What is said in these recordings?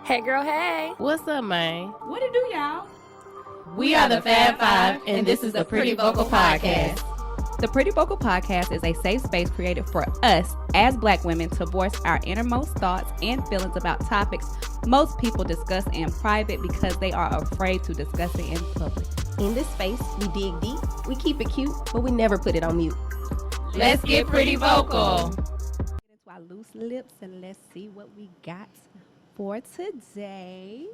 Hey girl, hey. What's up, man? What it do, y'all? We are the Fab Five, and this is the Pretty Vocal Podcast. The Pretty Vocal Podcast is a safe space created for us as Black women to voice our innermost thoughts and feelings about topics most people discuss in private because they are afraid to discuss it in public. In this space, we dig deep, we keep it cute, but we never put it on mute. Let's get pretty vocal. Get into our loose lips and let's see what we got for today.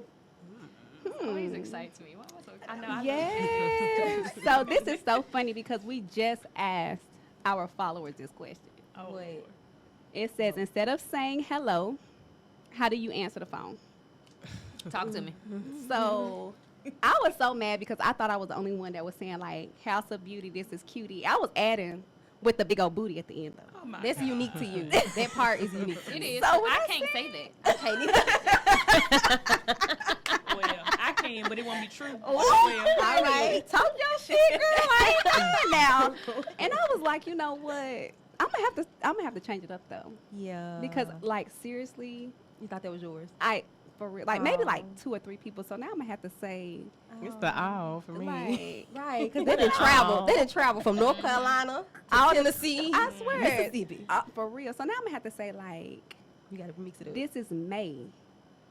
Always excites me. What was I know. Yes. So this is so funny because we just asked our followers this question. Oh. Wait. It says, instead of saying hello, how do you answer the phone? Talk to me. So I was so mad because I thought I was the only one that was saying like House of Beauty, this is cutie. I was adding with the big old booty at the end though. Oh my That's God. unique to you. That part is unique to It you. is. So when I I can't say that. Okay, Well, I can, but it won't be true. All Well, right, talk your shit, girl. Like, come on now. And I was like, you know what? I'm gonna have to change it up though, yeah. because like seriously, you thought that was yours. for real, like maybe like Oh. 2 or 3 people. So now I'm gonna have to say, It's the all for me. like, Right, because they didn't travel. They didn't travel from North Carolina to All the- Tennessee. I swear, Mississippi. for real. So now I'm gonna have to say like, You gotta mix it up. this is May.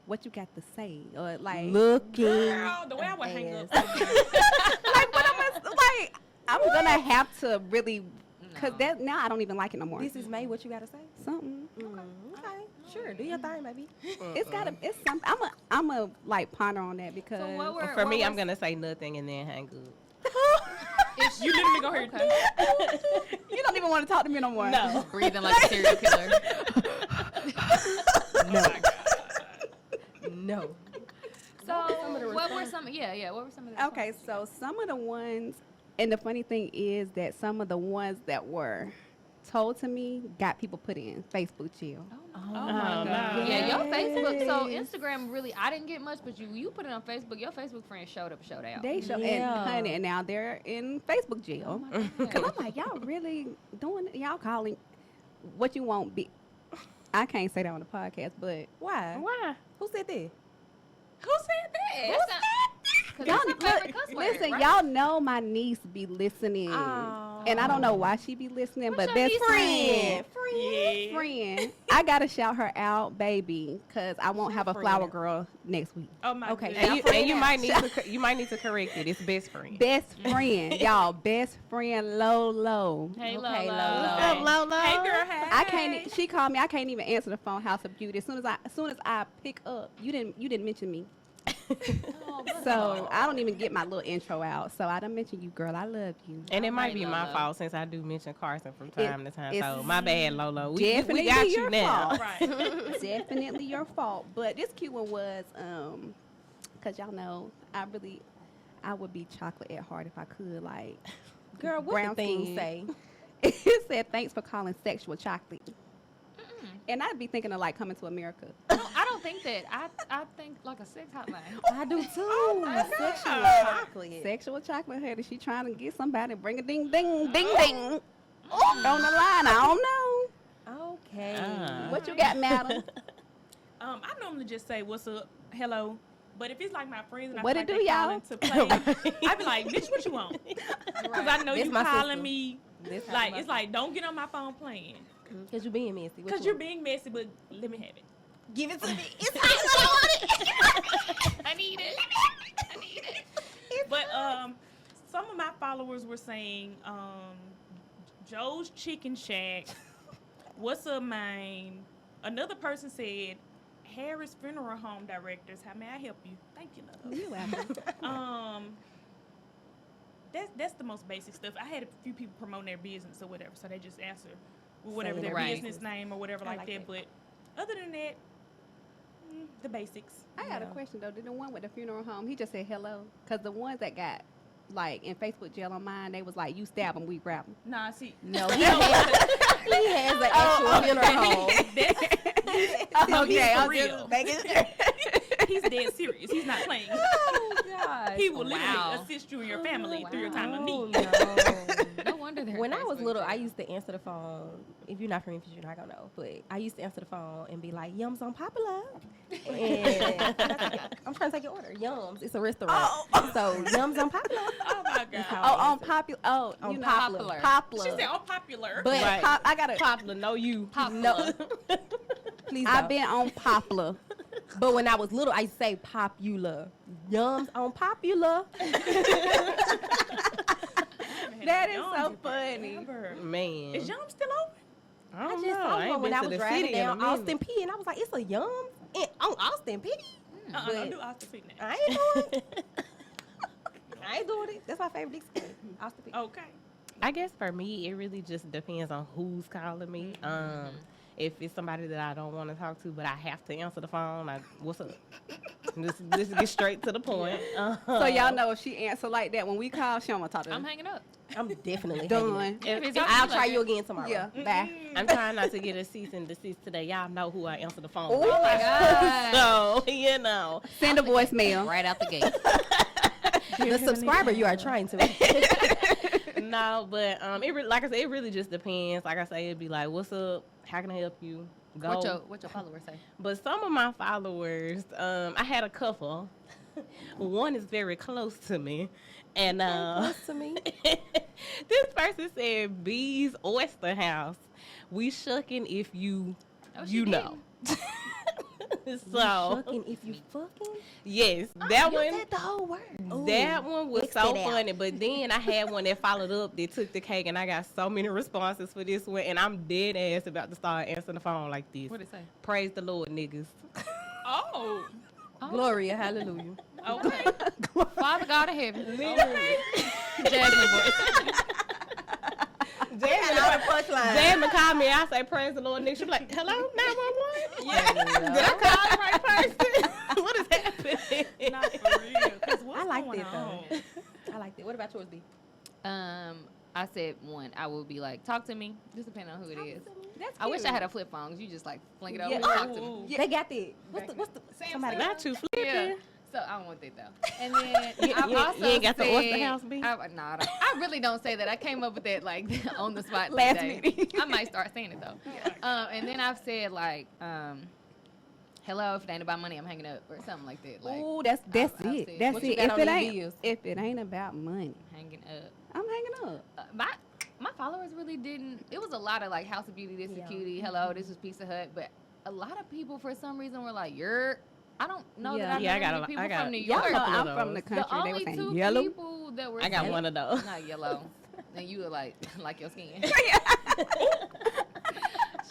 What you got to say? Or like, Looking. girl, the way I would hang up. like what I'm gonna have to really, cause that now I don't even like it no more. This is May. What you gotta say? Something. Okay. Sure. Do your thing, baby. It's something. I'm a like ponder on that because So what were For me, I'm gonna say nothing and then hang up. You literally go here. you don't even want to talk to me no more. No. breathing like a serial killer? No. No. So what were some? Yeah. What were some of the? Okay, so some of the ones, and the funny thing is that some of the ones that were told to me got people put in Facebook jail. Oh my God. God. Yeah, your Facebook. So Yes. Instagram really, I didn't get much, but you put it on Facebook. Your Facebook friends showed up, showed out. They show Yeah. and honey, and now they're in Facebook jail. Oh my God. Cause I'm like, y'all really doing? Y'all calling what you want? Be? I can't say that on the podcast, but Why? Why? Who said that? Who said that? That's not- 'cause y'all that's her favorite cuss word, listen. right? Y'all know my niece be listening, and I don't know why she be listening, What's but your best niece friend. Yeah. Friend, I gotta shout her out, baby, cause I won't have a friend. flower girl next week. Oh my Okay. God. And you might need to correct it. It's best friend. Best friend, y'all, best friend, Lolo. Hey, Okay, Lolo. Lolo. What's up, Lola? Hey, girl. Hey. I can't. She called me. I can't even answer the phone. House of Beauty. As soon as I pick up, you didn't mention me, Oh, so I don't even get my little intro out. So I done mention you, girl. I love you. And it might Alright, be my Lola. fault since I do mention Carson from time to time. So it's my bad, Lolo. We definitely got your you now. fault. Right. Definitely your fault. But this cute one was cause y'all know I would be chocolate at heart if I could. Like, Girl, what brown the thing skin. say? It said thanks for calling sexual chocolate. And I'd be thinking of like coming to America. I don't think that. I think like a sex hotline. I do too. my Sexual God. chocolate. Sexual chocolate head. Is she trying to get somebody? Bring a ding ding ding ding. On the line. I don't know. Okay. What you got, madam? I normally just say what's up, hello. But if it's like my friends and I What feel it like do, they y'all? calling to play, I be like, bitch, what you want? Because I know That's you my calling sister. me. This Like, it's like, don't get on my phone playing. Because you being messy. What Because you you're being messy, but let me have it. Give it to me. It's hot. I need it. I need it. But some of my followers were saying, Joe's Chicken Shack. What's up, man? Another person said, Harris Funeral Home Directors. How may I help you? Thank you, love. You welcome. That's the most basic stuff. I had a few people promoting their business or whatever, so they just answer with whatever Saying their Right. business name or whatever I like like that. But other than that, the basics. I got a question though. Did the one with the funeral home? He just said hello. Cause the ones that got like in Facebook jail on mine, they was like, you stab them, we grab them. Nah, see, No, he has an actual funeral home. okay, I'm real. just making sure. He's dead serious. He's not playing. Oh, God. He will literally Wow. assist you and your family through your time of Oh, need. no. No wonder they're When I was Facebook little, jail. I used to answer the phone. If you're not from Memphis, you're not gonna know. But I used to answer the phone and be like, "Yums on Popular," and I'm trying to take your order. Yums. It's a restaurant. So Yums on Poplar. Oh my That's god. how Oh, on popular. Oh, On you know, Poplar. Poplar. She said unpopular. But Right. I got it. Popular, no you. no. Please I've don't. been on Poplar. But when I was little, I used to say popular. Yums on Popular. That is so funny. Man. Is Yum still open? I I don't just know. saw I one ain't when been I to was the driving city in a down minute. Austin P, and I was like, it's a Yums on Austin P. Don't But- do Austin P now. I ain't doing it. I ain't doing it. That's my favorite Dixie. Austin P. Okay. I guess for me, it really just depends on who's calling me. If it's somebody that I don't want to talk to, but I have to answer the phone, what's up? Let's get straight to the point. So y'all know if she answer like that when we call, she don't want to talk to I'm us. hanging up. I'm definitely Done. hanging If it's up. on I'll like try that- you again tomorrow. Yeah, bye. I'm trying not to get a cease and desist today. Y'all know who I answer the phone. Oh with. my God. So, you know. Send a voicemail. Right out the gate. The subscriber you are trying to. No, but like I said, it really just depends. Like I say, it'd be like, what's up? How can I help you? Go. What your followers say? But some of my followers, I had a couple. One is very close to me. And Close to me. this person said, B's Oyster House. We shucking if you, Oh, she you know. So, Fucking if you fucking. yes, that You one. said the whole word. That one was mixed so it out. funny, but then I had one that followed up that took the cake, and I got so many responses for this one, and I'm dead ass about to start answering the phone like this. What did it say? Praise the Lord, niggas. Oh. Gloria, hallelujah. Okay. Father God of heaven. Jasmine voice. Jasmine called me. I say, praise the Lord, niggas. She be like, hello, 911? Yeah. Did I call the right person? What is happening? Not for real. 'Cause what's I like going that on? though. I like that. What about yours, B? I said one. I would be like, talk to me. Just depending on who it is. That's I wish I cute. had a flip phone. 'Cause you just like fling it over Yeah. and talk to me. Ooh. They got that. What's the somebody got? Not you flipping. Yeah. So I don't want that though. And then I've you also ain't got the said, Oyster House, B? No, I really don't say that. I came up with that like on the spot Last today. meeting. I might start saying it though. And then I've said like, hello, if it ain't about money, I'm hanging up or something like that. Like Ooh, that's I've it. said, That's what you it. got If on it these ain't videos? if it ain't about money, hanging up. I'm hanging up. My followers really didn't. It was a lot of like House of Beauty, this is Yeah. cutie, hello, this is Pizza Hut, but a lot of people for some reason were like, you're. I don't know Yeah. that I Yeah, I know got many a- people I got from New Y'all York. know couple of I'm from those. the The country. They were only saying two yellow. people that were I got saying- one of those. Not yellow. And you were like your skin.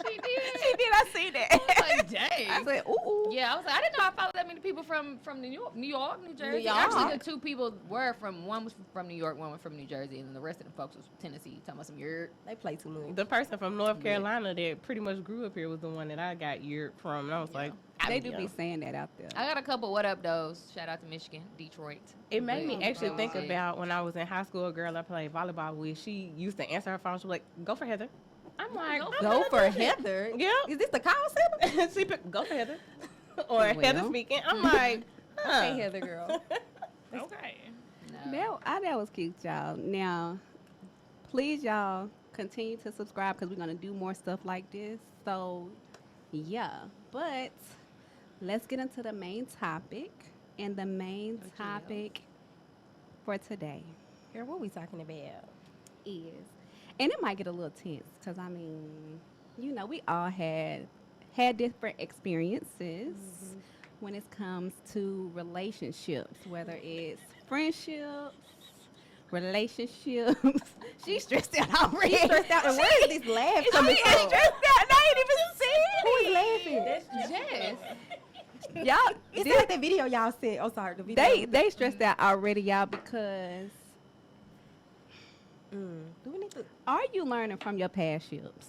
She did. She did. I see that. Like, dang. I said, ooh. Yeah, I was like, I didn't know I followed that many people from New York, New Jersey. York. Actually, the two people were one was from New York, one was from New Jersey, and the rest of the folks was from Tennessee. Talking about some yurt. They play too much. The person from North Carolina that pretty much grew up here was the one that I got yeared from. And I was like, They do be saying that out there. I got a couple what up those. Shout out to Michigan, Detroit. It made me But, actually think shit. about when I was in high school, a girl I played volleyball with, she used to answer her phone. She was like, go for Heather. I'm like, Go for Heather. Yeah. Is this the call center? she picked, go for Heather. Or Well. Heather speaking. I'm like, huh. Hey, Heather girl. Okay. No. That was cute, y'all. Now, please, y'all, continue to subscribe because we're going to do more stuff like this. So, yeah. But let's get into the main topic. And the main topic for today Girl, what we talking about? is, and it might get a little tense because, I mean, you know, we all had different experiences when it comes to relationships, whether it's friendships, relationships. She's stressed out already. She's stressed out. And where is this laugh She coming is from? stressed out and I ain't even seen Who is laughing? Yes. Y'all, It's like that video y'all sent. Oh, sorry, the video. they stressed out already, y'all, because Do we need to? are you learning from your past ships?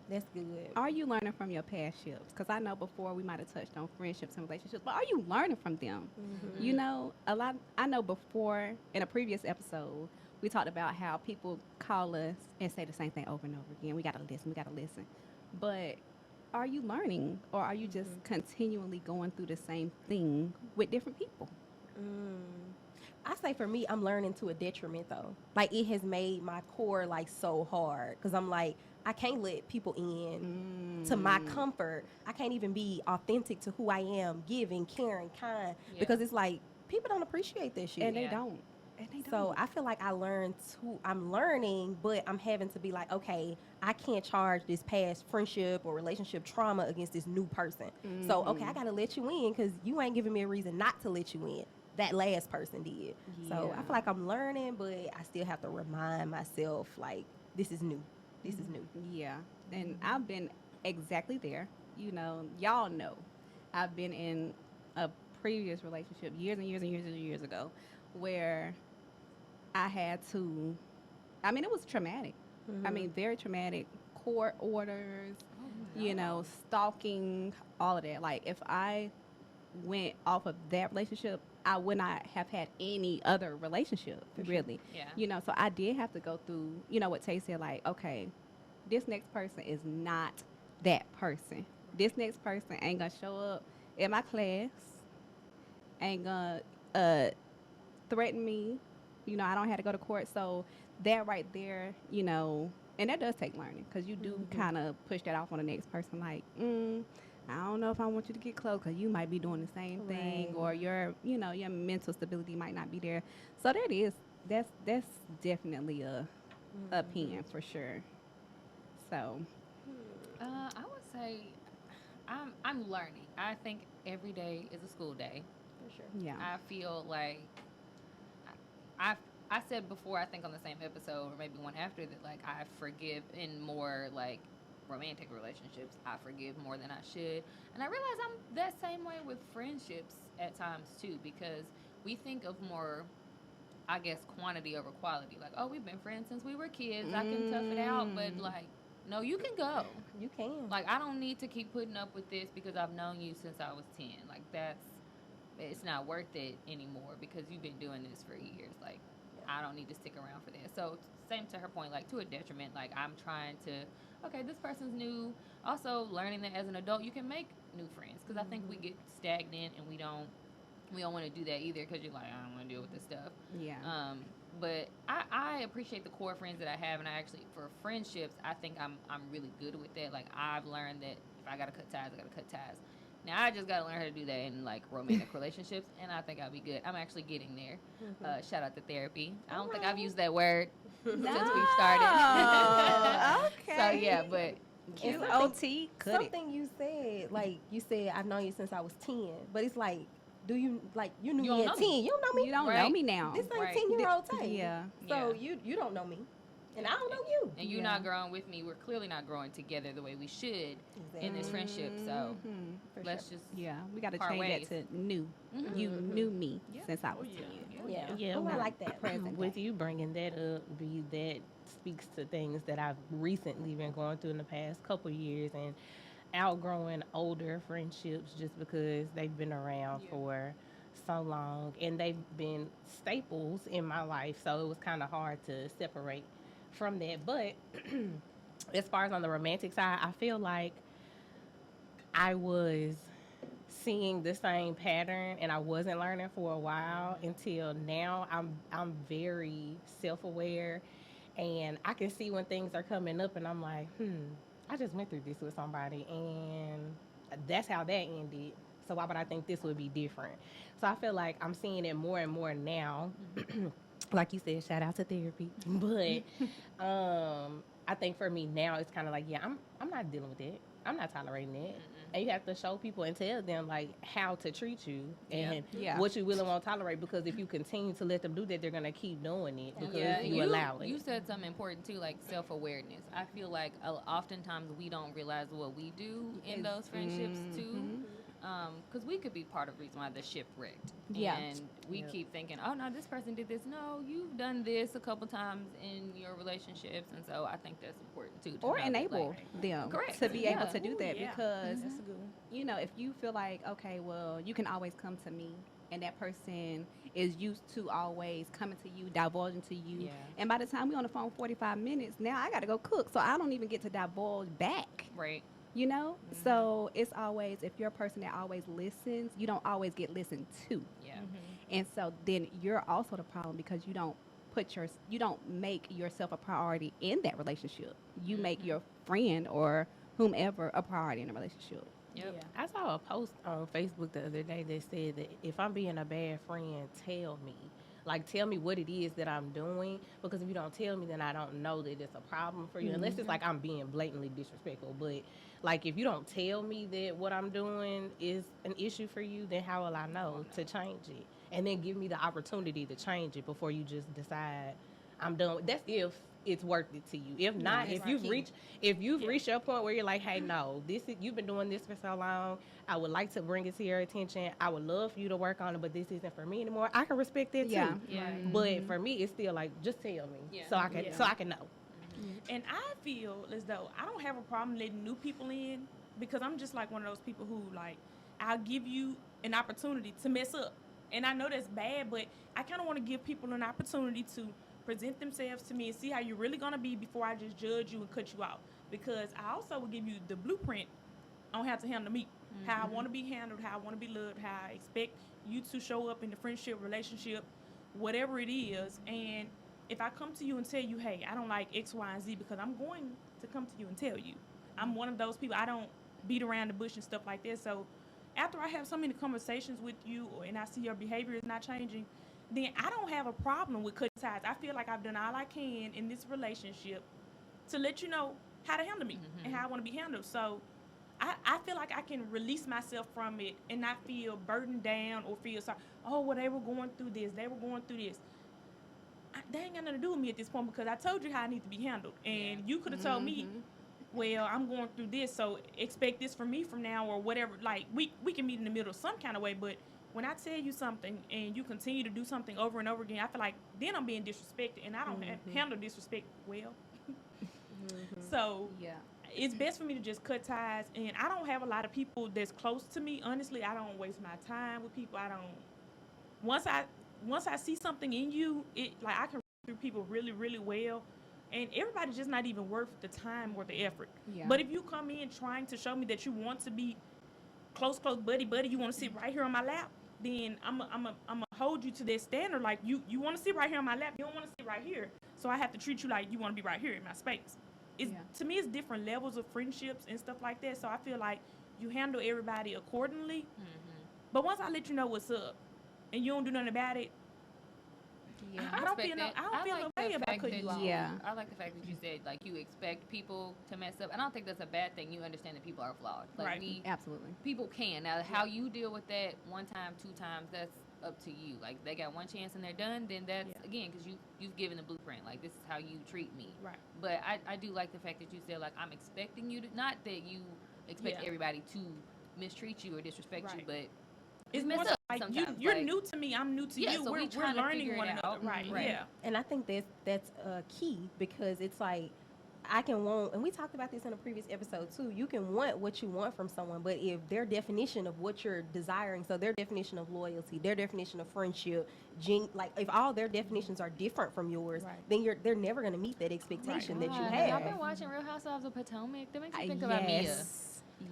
That's good. Are you learning from your past ships? Because I know before we might have touched on friendships and relationships, but are you learning from them? You know, I know before in a previous episode, we talked about how people call us and say the same thing over and over again. We got to listen. But are you learning or are you just continually going through the same thing with different people? I say for me, I'm learning to a detriment though. Like it has made my core like so hard because I'm like, I can't let people in to my comfort. I can't even be authentic to who I am, giving, caring, kind, Yeah. because it's like people don't appreciate that shit. And they Yeah. don't. And they don't. So I feel like I'm learning, but I'm having to be like, okay, I can't charge this past friendship or relationship trauma against this new person. So, okay, I got to let you in because you ain't giving me a reason not to let you in. That last person did. So I Yeah. feel like I'm learning, but I still have to remind myself, like, this is new. This is new. Yeah, and I've been exactly there. You know, y'all know, I've been in a previous relationship years and years and years and years ago, where I had to. I mean, it was traumatic. I mean, very traumatic. Court orders, you know, stalking, all of that. Like, if I went off of that relationship, I would not have had any other relationship, really. Yeah. You know, so I did have to go through, you know, what Tay said, like, okay, this next person is not that person. This next person ain't gonna show up in my class, ain't gonna threaten me. You know, I don't have to go to court. So that right there, you know, and that does take learning because you do kind of push that off on the next person, like, I don't know if I want you to get close because you might be doing the same thing, or your, you know, your mental stability might not be there. So that is, that's definitely a pen for sure. So I would say I'm learning. I think every day is a school day. For sure. yeah, I feel like I said before, I think on the same episode or maybe one after, that like I forgive in more like romantic relationships. I forgive more than I should, and I realize I'm that same way with friendships at times too, because we think of more, I guess, quantity over quality. Like, oh, we've been friends since we were kids. I can tough it out, but like, no, you can go. You can. Like, I don't need to keep putting up with this because I've known you since I was 10. Like, it's not worth it anymore because you've been doing this for years. Like, I don't need to stick around for that. So, same to her point, like, to a detriment. Like, I'm trying to, okay, this person's new. Also, learning that as an adult, you can make new friends. Because I think we get stagnant and we don't want to do that either because you're like, I don't want to deal with this stuff. yeah. But I appreciate the core friends that I have, and I actually, for friendships, I think I'm really good with that. Like, I've learned that if I gotta cut ties, I gotta cut ties. Now I just gotta learn how to do that in like romantic relationships, and I think I'll be good. I'm actually getting there. Shout out to therapy. I don't think I've used that word since we've started. Okay. So yeah, but QOT, cut it. Something you said, like you said, I've known you since I was 10, but it's like, do you, like, you knew You me don't at know 10. me. You don't know me. You don't know Right. me now. This ain't Right. 10-year-old Tay. Yeah. So Yeah. you don't know me, and I don't know you. and you're not growing with me. We're clearly not growing together the way we should in this friendship. So For let's sure. just Yeah, we got to Part change ways. that to new. Mhm. You knew me since I was 10. Yeah. Yeah, Oh, I well, like that. Present with day. you bringing that up, that speaks to things that I've recently been going through in the past couple years and outgrowing older friendships just because they've been around for so long and they've been staples in my life. So it was kind of hard to separate from that. But as far as on the romantic side, I feel like I was seeing the same pattern and I wasn't learning for a while until now. I'm very self-aware and I can see when things are coming up and I'm like, I just went through this with somebody and that's how that ended. So why would I think this would be different? So I feel like I'm seeing it more and more now. Like you said, shout out to therapy. But I think for me now it's kind of like, yeah, I'm not dealing with it. I'm not tolerating it. And you have to show people and tell them like how to treat you and Yeah. what you will and won't tolerate, because if you continue to let them do that, they're gonna keep doing it because and you allow it. You said something important too, like self-awareness. I feel like oftentimes we don't realize what we do in those friendships too, because we could be part of the reason why the ship wrecked. Yeah. And we keep thinking, oh no, this person did this. No, you've done this a couple times in your relationships, and so I think that's important too. to Or know that, enable like, them Correct. to be able Yeah. to do that yeah. because, you know, if you feel like, okay, well, you can always come to me and that person is used to always coming to you, divulging to you. Yeah. And by the time we're on the phone 45 minutes, now I got to go cook. So I don't even get to divulge back. Right. You know? So it's always, if you're a person that always listens, you don't always get listened to. Yeah. And so then you're also the problem because you don't you don't make yourself a priority in that relationship. You make your friend or whomever a priority in a relationship. Yep. I saw a post on Facebook the other day that said that if I'm being a bad friend, tell me. Like, tell me what it is that I'm doing, because if you don't tell me, then I don't know that it's a problem for you. Unless it's like I'm being blatantly disrespectful. But, like, if you don't tell me that what I'm doing is an issue for you, then how will I know to change it? And then give me the opportunity to change it before you just decide I'm done. That's if it's worth it to you. If not, if you've reached your point where you're like, hey, no, you've been doing this for so long, I would like to bring it to your attention. I would love for you to work on it, but this isn't for me anymore. I can respect that too. Yeah. But for me, it's still like, just tell me so I can know. And I feel as though I don't have a problem letting new people in, because I'm just like one of those people who, like, I'll give you an opportunity to mess up. And I know that's bad, but I kind of want to give people an opportunity to present themselves to me and see how you're really going to be before I just judge you and cut you out. Because I also will give you the blueprint on how to handle me, how I want to be handled, how I want to be loved, how I expect you to show up in the friendship, relationship, whatever it is. And if I come to you and tell you, hey, I don't like X, Y, and Z, because I'm going to come to you and tell you. I'm one of those people, I don't beat around the bush and stuff like that. So after I have so many conversations with you and I see your behavior is not changing, then I don't have a problem with cutting ties. I feel like I've done all I can in this relationship to let you know how to handle me and how I want to be handled. So I feel like I can release myself from it and not feel burdened down or feel sorry. Oh, well, they were going through this. They were going through this. They ain't got nothing to do with me at this point, because I told you how I need to be handled. And you could have told me, well, I'm going through this, so expect this from me from now or whatever. Like, we can meet in the middle some kind of way, but when I tell you something and you continue to do something over and over again, I feel like then I'm being disrespected, and I don't handle disrespect well. So it's best for me to just cut ties, and I don't have a lot of people that's close to me. Honestly, I don't waste my time with people. I don't. Once I see something in you, it like I can read through people really, really well, and everybody's just not even worth the time or the effort. But if you come in trying to show me that you want to be close buddy, you want to sit right here on my lap, then I'm a hold you to that standard. Like, you want to sit right here on my lap, you don't want to sit right here, so I have to treat you like you want to be right here in my space. To me, it's different levels of friendships and stuff like that, so I feel like you handle everybody accordingly. But once I let you know what's up and you don't do nothing about it, I don't feel no way about cutting you off. I like the fact that you said, like, you expect people to mess up. I don't think that's a bad thing. You understand that people are flawed. Like, Absolutely. people can. Now, how you deal with that one time, two times, that's up to you. Like, they got one chance and they're done, then that's, again, because you've given the blueprint. Like, this is how you treat me. Right. But I do like the fact that you said, like, I'm expecting you to, not that you expect everybody to mistreat you or disrespect you, but it's mess more up like sometimes. you're new to me, I'm new to you. So We're trying to learning figure one it another. out. Right. Yeah. And I think that's key, because it's like, I can want, and we talked about this in a previous episode too, you can want what you want from someone, but if their definition of what you're desiring, so their definition of loyalty, their definition of friendship, like, if all their definitions are different from yours, then they're never going to meet that expectation that you I've have. been watching Real Housewives of Potomac. That makes me think about Mia.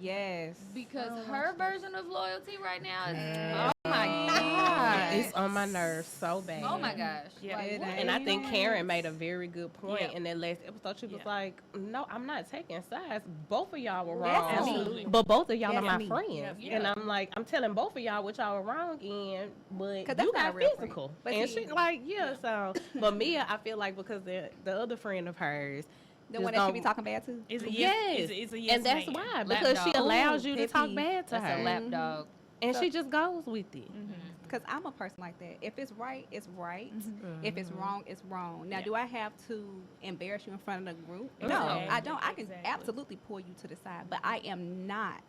Yes. Because her version of loyalty right now is, oh my God. It's on my nerves so bad. Oh my gosh. Yeah. Like, what And are I you think doing? Karen made a very good point Yeah. in that last episode. She was Yeah. like, no, I'm not taking sides. Both of y'all were That's wrong. me. Absolutely. But both of y'all That's are my me. friends. Yeah. And I'm like, I'm telling both of y'all what y'all were wrong in, but 'Cause that's you not got a real friend. physical. But And see- she like, so. But Mia, I feel like, because the other friend of hers, The just one that she don't- be talking bad to? It's a Yes. It's a yes and that's man. why, Lap because she dog. allows you to pet talk peeve. bad to That's her. a lapdog. And So- she just goes with it. Because I'm a person like that. If it's right, it's right. If it's Mm-hmm. wrong, it's wrong. Now, Yeah. do I have to embarrass you in front of the group? No, Exactly. I don't. I can Exactly. absolutely pull you to the side, but I am not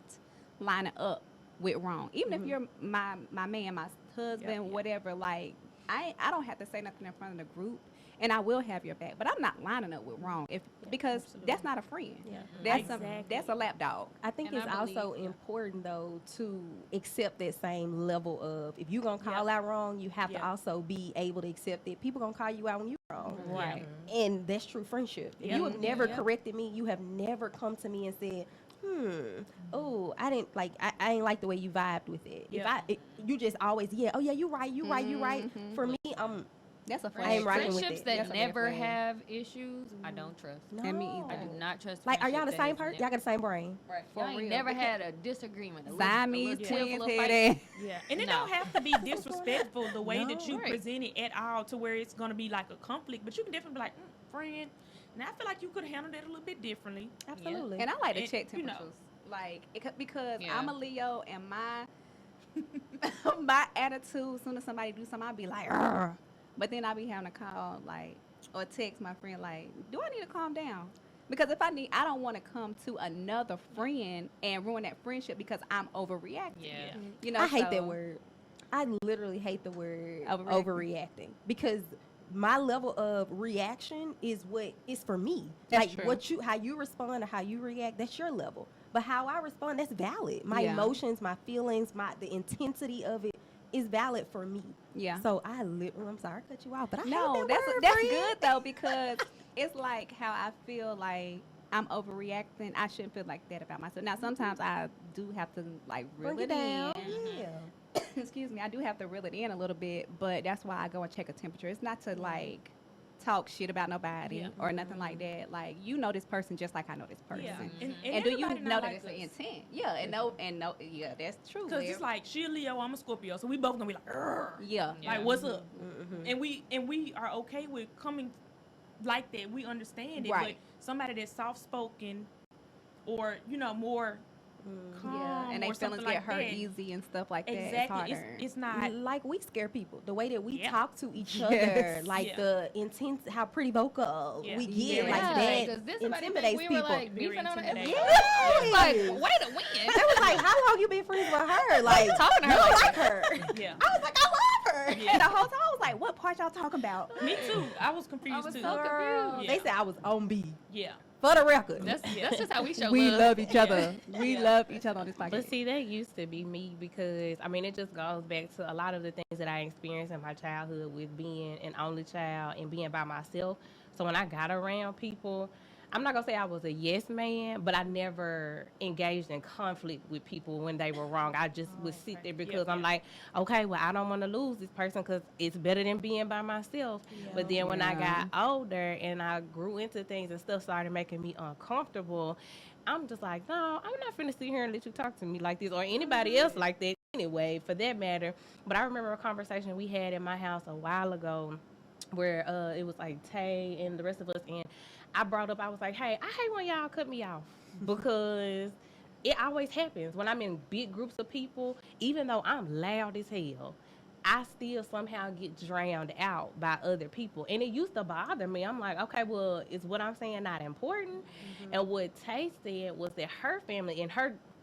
lining up with wrong. Even if you're my man, my husband, Yeah. whatever, like, I don't have to say nothing in front of the group, and I will have your back. But I'm not lining up with wrong because that's not a friend. Yeah. That's a lapdog. I think And it's I believe- also important, though, to accept that same level of, if you're going to call out wrong, you have to also be able to accept that people going to call you out when you're wrong. Right. And that's true friendship. If you have never corrected me, you have never come to me and said, oh, I didn't like, I ain't like the way you vibed with it. Yeah. You just always, you right. For me, That's a I ain't flag. rocking with Friendships it. that That's a red never flag. have issues, I don't trust. No. And me I either. do not trust. Like, are y'all the friendship same that has person? Y'all got the same brain. Right. For Y'all ain't real, never because- had a disagreement. A Siamese little tiff, twins little fight. headed. Yeah, and it No. don't have to be disrespectful the way that you Right. present it at all to where it's gonna be like a conflict. But you can definitely be like, friend. And I feel like you could handle that a little bit differently. Absolutely. And I like to And, check you know. temperatures. Like, because Yeah. I'm a Leo and my my attitude, as soon as somebody do something, I'll be like, "Arr." But then I'll be having to call, like, or text my friend, like, do I need to calm down? Because if I don't want to come to another friend and ruin that friendship because I'm overreacting. Yeah. You know, I hate so- that word. I literally hate the word Overreacting. overreacting because my level of reaction is what is for me. That's like true. how you respond or how you react, that's your level. But how I respond, that's valid. My Yeah. emotions, my feelings, the intensity of it is valid for me. Yeah. So I'm sorry I cut you off, but I No, hate that that's word, that's friend. good though, because it's like how I feel like I'm overreacting. I shouldn't feel like that about myself. Now sometimes I do have to like reel Bring it it down. in. Yeah. Excuse me, I do have to reel it in a little bit, but that's why I go and check a temperature. It's not to like talk shit about nobody Yeah. or nothing like that. Like, you know this person just like I know this person. Yeah, Mhm. And do you everybody know not that like it's an us. intent? Yeah, and no, yeah, that's true. Because it's like she a Leo, I'm a Scorpio, so we both gonna be like, "Arr." yeah, Yeah. Like, what's up? Mhm. And we are okay with coming like that. We understand it, Right. but somebody that's soft spoken or more calm yeah, and or they something feelings like get hurt that. easy and stuff like that. Exactly, It's harder. it's not. Like we scare people. The way that we Yeah. talk to each Yes. other, like Yeah. the intense, how pretty vocal Yeah. we get, Yeah. like Yeah, that 'cause this somebody intimidates think we were people. like beefing on it. intimidating. Yeah. Like, way to win. They was like, "How long you been friends with her? Like, talking to you her don't like like her?" Yeah, I was like, "I love her." Yeah. And the whole time I was like, what part y'all talking about? me too. I was confused was too. so confused. They Yeah. said I was on B. Yeah, For the record, That's just how we show We love. love each other. We Yeah. love each other on this podcast. But see, that used to be me because, I mean, it just goes back to a lot of the things that I experienced in my childhood with being an only child and being by myself. So when I got around people, I'm not going to say I was a yes man, but I never engaged in conflict with people when they were wrong. I just would sit there because Yeah, I'm yeah. like, okay, well, I don't want to lose this person because it's better than being by myself. But then when I Yeah. got older and I grew into things and stuff started making me uncomfortable, I'm just like, no, I'm not finna sit here and let you talk to me like this or anybody else like that anyway, for that matter. But I remember a conversation we had in my house a while ago where it was like Tay and the rest of us, and I brought up, I was like, hey, I hate when y'all cut me off because it always happens when I'm in big groups of people, even though I'm loud as hell. I still somehow get drowned out by other people. And it used to bother me. I'm like, okay, well, is what I'm saying not important? And what Tay said was that her family and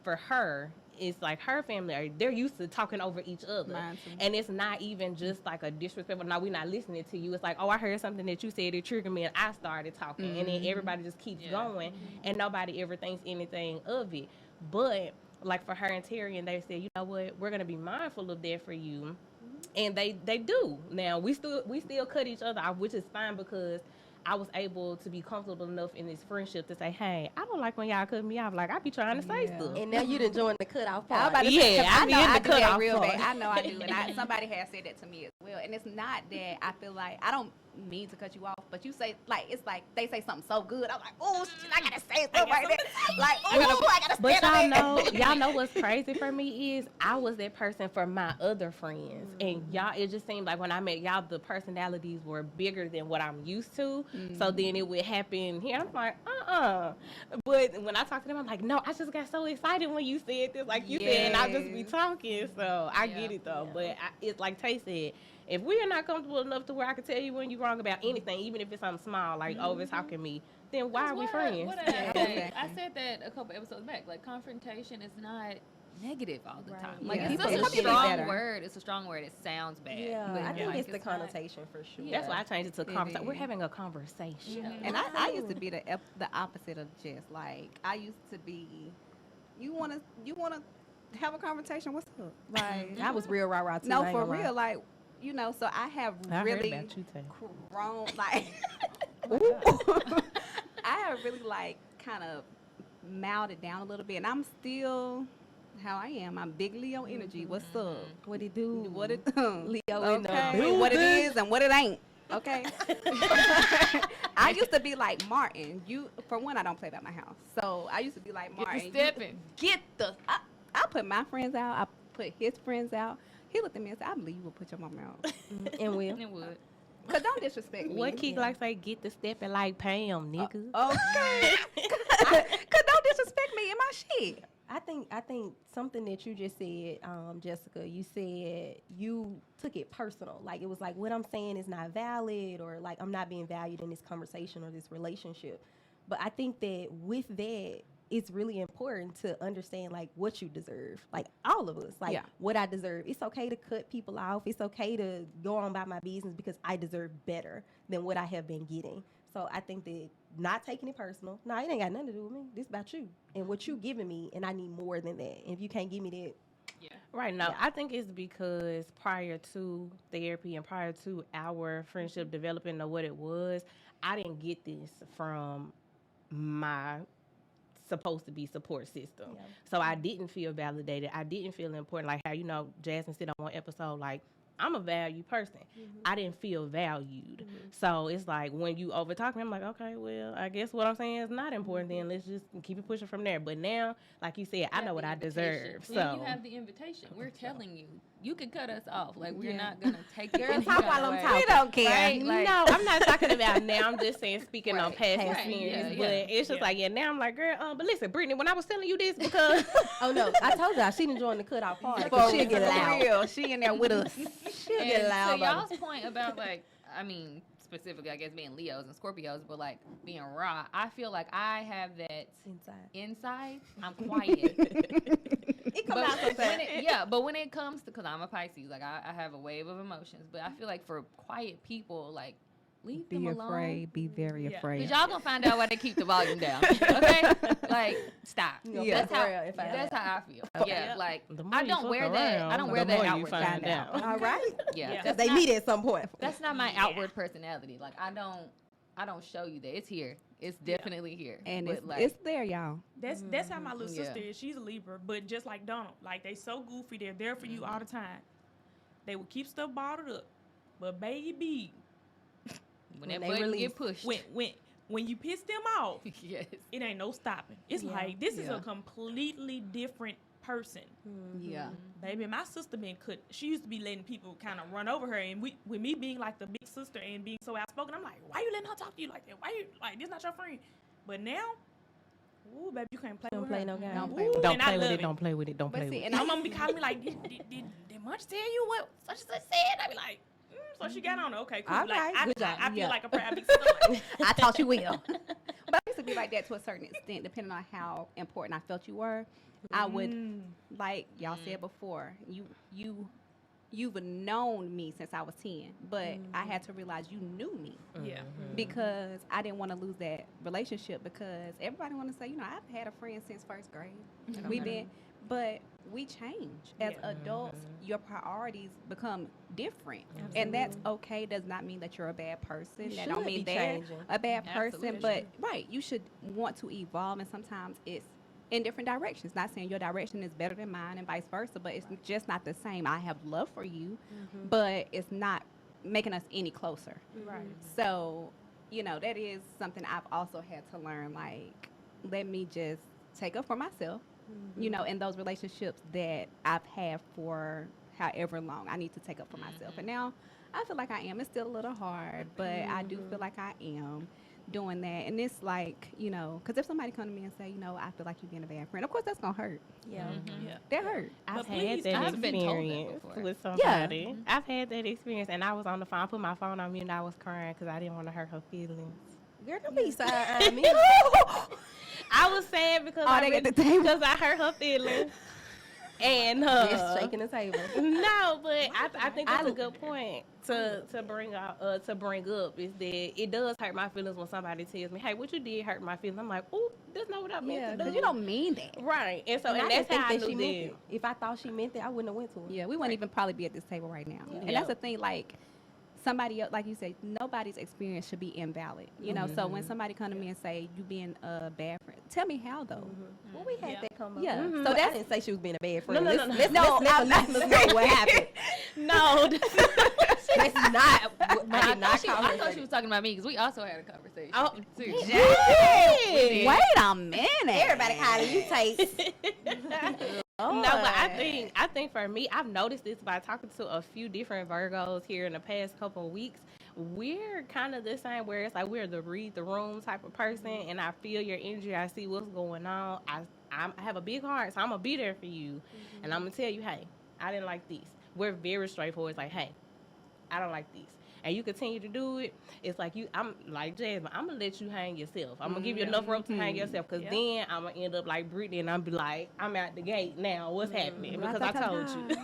for her, it's like her family, they're used to talking over each other. Mine too. And it's not even just like a disrespectful, no, we're not listening to you. It's like, oh, I heard something that you said, it triggered me, and I started talking. And then everybody just keeps going, and nobody ever thinks anything of it. But like for her and Terry, and they said, you know what, we're going to be mindful of that for you. And they do. Now, we still cut each other off, which is fine because I was able to be comfortable enough in this friendship to say, hey, I don't like when y'all cut me off. Like, I be trying to say Yeah. stuff. and now you done joined the cutoff I was part. about to say, 'cause Yeah, I I be know in I the do that cutoff real part. bad. I know I do, and somebody has said that to me as well. And it's not that I feel like I don't mean to cut you off, but you say like it's like they say something so good. I'm like, oh, shit, I gotta say something right there. Like, oh, I gotta But stand on it. y'all know what's crazy for me is I was that person for my other friends. And y'all, it just seemed like when I met y'all, the personalities were bigger than what I'm used to. So then it would happen here. I'm like, But when I talk to them, I'm like, no, I just got so excited when you said this. Like you said, and I'll just be Yes. talking. So I get it though. But it's like Tay said, if we are not comfortable enough to where I can tell you when you're wrong about anything, even if it's something small, like over talking me, then why are we friends? What Yeah, I exactly. said that a couple episodes back. Like, confrontation is not negative all the Right. time. Yeah. Like, it's People such a look at it strong better. word. It's a strong word. It sounds bad. Yeah, but, I think like, it's the not- connotation for sure. That's why I changed it to It conversation. We're is. having a conversation. Yeah. And I used to be the opposite of just like I used to be. You wanna have a conversation? What's up? Like, I was real rah-rah too. no, I ain't for gonna lie. real. Like, you know. So I have I really heard about you, Tay. grown. Like, I have really like kind of mild it down a little bit, and I'm still how I am. I'm big Leo energy. What's up? What it do? What it Leo in the okay. What it is and what it ain't. Okay. I used to be like, Martin, for one, I don't play by my house. So I used to be like, Martin, stepping. I put my friends out. I put his friends out. He looked at me and said, I believe you will put your mama out. And will. It would. Because don't disrespect me. What Keek like say, get the stepping like Pam, nigga. Okay. Because don't disrespect me in my shit. I think something that you just said, Jessica, you said you took it personal. Like, it was like, what I'm saying is not valid, or like, I'm not being valued in this conversation or this relationship. But I think that with that, it's really important to understand like what you deserve. Like, all of us, like Yeah. what I deserve. It's okay to cut people off. It's okay to go on about my business because I deserve better than what I have been getting. So I think that not taking it personal. No, it ain't got nothing to do with me. This about you and what you giving me, and I need more than that. And if you can't give me that, Right. No, Yeah. I think it's because prior to therapy and prior to our friendship developing or what it was, I didn't get this from my supposed to be support system. Yeah. So I didn't feel validated. I didn't feel important. Like how, you know, Jasmine said on one episode, like, I'm a valued person. I didn't feel valued. So it's like when you over talk me, I'm like, okay, well, I guess what I'm saying is not important then. Let's just keep it pushing from there. But now, like you said, I know what I deserve. So So you have the invitation. We're telling you, you can cut us off. Like, we're Yeah. not gonna take it. Girl, any talk kind while of I'm way. talking. We don't care. Right? Like, no, I'm not talking about now. I'm just saying, speaking on Right. past Right. experience. Yeah, But yeah. it's just Yeah. like, yeah, now I'm like, girl, but listen, Brittany, when I was telling you this, because oh no, I told y'all she done joined the cutoff part. For 'Cause she'll get loud. real. She in there with us. She'll get And loud. to about y'all's point about, like, I mean, specifically, I guess being Leos and Scorpios, but like being raw, I feel like I have that it. Inside. inside. I'm quiet. It come out But when it comes to, because I'm a Pisces, like I have a wave of emotions, but I feel like for quiet people, like, leave them Be alone. afraid. Be very Yeah. afraid. Because y'all gonna find out why they keep the volume down. Okay? Like, stop. You gonna That's fuck how around if I that's how I feel. Okay. Yeah, like the more I you don't fuck wear that. I around, don't wear the that more you outward. find out. All right. Yeah, Yeah. Because they meet at some point. that's not my Yeah. outward personality. Like I don't show you that. It's here. It's definitely here. And But, it's, like, it's there, y'all. That's how my little Yeah. sister is. She's a Libra, but just like Donald, like they so goofy. They're there for you all the time. They will keep stuff bottled up, but baby, when that they button release. get pushed. when you piss them off, Yes. it ain't no stopping. It's Yeah. like this is Yeah. a completely different person. Yeah. Baby, my sister been cut. She used to be letting people kind of run over her, and with me being like the big sister and being so outspoken, I'm like, why you letting her talk to you like that? Why you like this? Not your friend. But now, ooh, baby, you can't play Don't with play her. no game. Don't play Ooh, with it. Don't and I play with love it. Don't play with it. Don't But play see, with and it. My mom be calling me like, did Munch tell you what such and such said? I be like, so she got on it. Okay, cool. All Like, right, I, good job. I feel Yeah. like a proud big sister. Like, I thought you will. But I used to be like that to a certain extent, depending on how important I felt you were. I would, like y'all said before, you've known me since I was 10, but I had to realize you knew me yeah. because I didn't want to lose that relationship because everybody want to say, you know, I've had a friend since first grade. We've been, but we change as Yeah. adults. Your priorities become different, and that's okay. Does not mean that you're a bad person. You That don't should mean be they're changing. a bad person, Absolutely. but right, you should want to evolve, and sometimes it's in different directions. Not saying your direction is better than mine and vice versa, but it's just not the same. I have love for you, but it's not making us any closer. Right. So, you know, that is something I've also had to learn. Like, let me just take up for myself, you know, in those relationships that I've had for however long. I need to take up for myself. And now I feel like I am. It's still a little hard, but I do feel like I am doing that. And it's like, you know, because if somebody come to me and say, you know, I feel like you're being a bad friend, of course that's going to hurt. Yeah. Yeah. That hurt. I've But had please, that I've been told that experience before. with somebody. I've had that experience, and I was on the phone. I put my phone on mute, and I was crying because I didn't want to hurt her feelings. Girl, don't be side me. I was sad because Oh, they at the table. because I hurt her feelings. And Just shaking the table. no, but I think that's a good point to bring up is that it does hurt my feelings when somebody tells me, "Hey, what you did hurt my feelings." I'm like, "Ooh, that's not what I meant Yeah, to because do." you don't mean that. Right, and so And and I that's didn't how I think that knew she meant that. it. If I thought she meant that, I wouldn't have went to her. Yeah, we wouldn't even probably be at this table right now. And Yeah. that's the thing, like, somebody else, like you said, nobody's experience should be invalid. You know, so when somebody come to me and say, you being a bad friend, tell me how, though. Well, we had Yeah. that come up. Yeah. So So I that's- didn't say she was being a bad No, friend. no, Let's- no, no. let's- No, let's let I'm the not listeners know what happened. No, That's not what I I not I call her thought she faggot. was talking about me because we also had a conversation. Oh, too. yeah. Wait a minute. Everybody calling you Taste. No, but I think for me, I've noticed this by talking to a few different Virgos here in the past couple of weeks. We're kind of the same where it's like we're the read the room type of person, and I feel your energy. I see what's going on. I have a big heart, so I'm gonna be there for you, and I'm gonna tell you, hey, I didn't like these. We're very straightforward. It's like, hey, I don't like these. And you continue to do it, it's like I'm like Jasmine, I'm gonna let you hang yourself. I'm gonna give you enough rope to hang yourself, because then I'm gonna end up like Brittany, and I'm be like, I'm out the gate now. What's happening? Because I told you.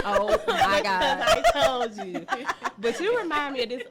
Oh my Because God. I told you. But you remind me of this